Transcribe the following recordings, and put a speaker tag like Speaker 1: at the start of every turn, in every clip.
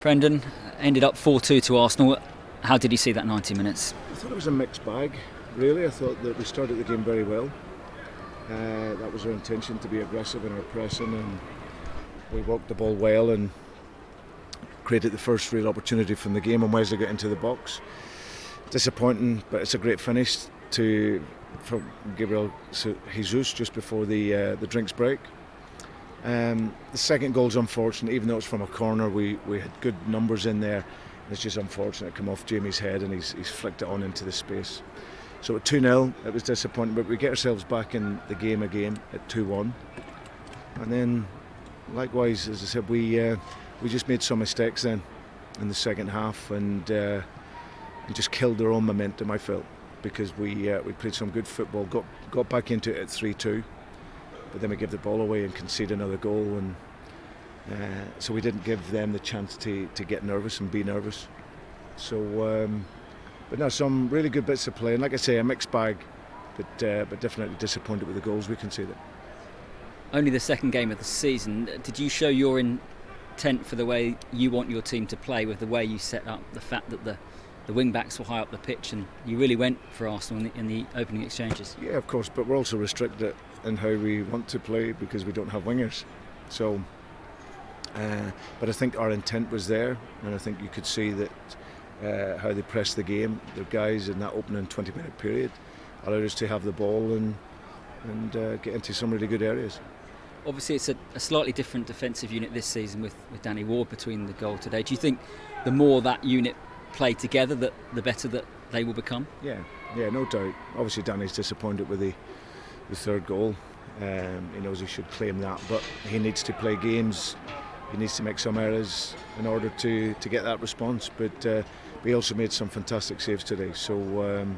Speaker 1: Brendan, ended up 4-2 to Arsenal. How did you see that 90 minutes?
Speaker 2: I thought it was a mixed bag, really. I thought that we started the game very well. That was our intention, to be aggressive in our pressing, and we worked the ball well and created the first real opportunity from the game, and Wesley got into the box. Disappointing, but it's a great finish from Gabriel Jesus just before the drinks break. The second goal's unfortunate, even though it's from a corner. We had good numbers in there. It's just unfortunate it come off Jamie's head and he's flicked it on into the space. So at 2-0 it was disappointing, but we get ourselves back in the game again at 2-1. And then likewise, as I said, we just made some mistakes then in the second half and just killed our own momentum, I felt, because we played some good football, got back into it at 3-2. But then we gave the ball away and conceded another goal, and so we didn't give them the chance to get nervous and be nervous. So, but no, some really good bits of play, and like I say, a mixed bag, but definitely disappointed with the goals we conceded.
Speaker 1: Only the second game of the season. Did you show your intent for the way you want your team to play, with the way you set up, the fact that the wing backs were high up the pitch, and you really went for Arsenal in the opening exchanges?
Speaker 2: Yeah, of course, but we're also restricted in how we want to play because we don't have wingers. So, but I think our intent was there, and I think you could see that how they pressed the game. The guys in that opening 20-minute period allowed us to have the ball and get into some really good areas.
Speaker 1: Obviously, it's a slightly different defensive unit this season with Danny Ward between the goal today. Do you think the more that unit play together, that the better that they will become?
Speaker 2: Yeah, no doubt. Obviously, Danny's disappointed with the third goal. He knows he should claim that, but he needs to play games. He needs to make some errors in order to get that response. But he also made some fantastic saves today. So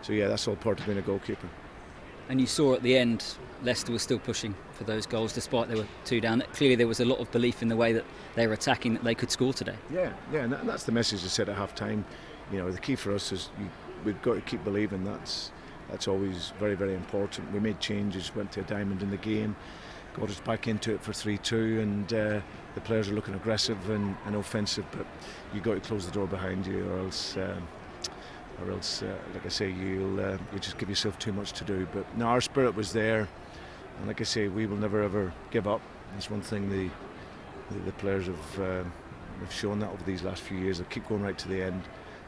Speaker 2: yeah, that's all part of being a goalkeeper.
Speaker 1: And you saw at the end, Leicester was still pushing for those goals despite they were 2 down. Clearly there was a lot of belief in the way that they were attacking, that they could score today.
Speaker 2: Yeah, and that's the message I said at half time. You know, the key for us is we've got to keep believing. That's always very, very important. We made changes, went to a diamond in the game, got us back into it for 3-2, and the players are looking aggressive and offensive, but you've got to close the door behind you, or else, like I say, you'll just give yourself too much to do. But no, our spirit was there, and like I say, we will never ever give up. That's one thing the players have shown that over these last few years. They keep going right to the end.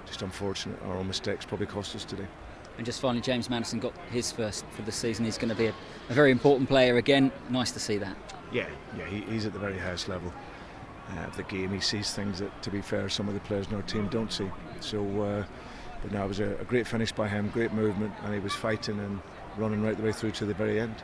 Speaker 2: Just unfortunate, our own mistakes probably cost us today.
Speaker 1: And just finally, James Maddison got his first for the season. He's going to be a very important player again. Nice to see that. Yeah,
Speaker 2: he's at the very highest level of the game. He sees things that, to be fair, some of the players in our team don't see. So, but no, it was a great finish by him, great movement, and he was fighting and running right the way through to the very end.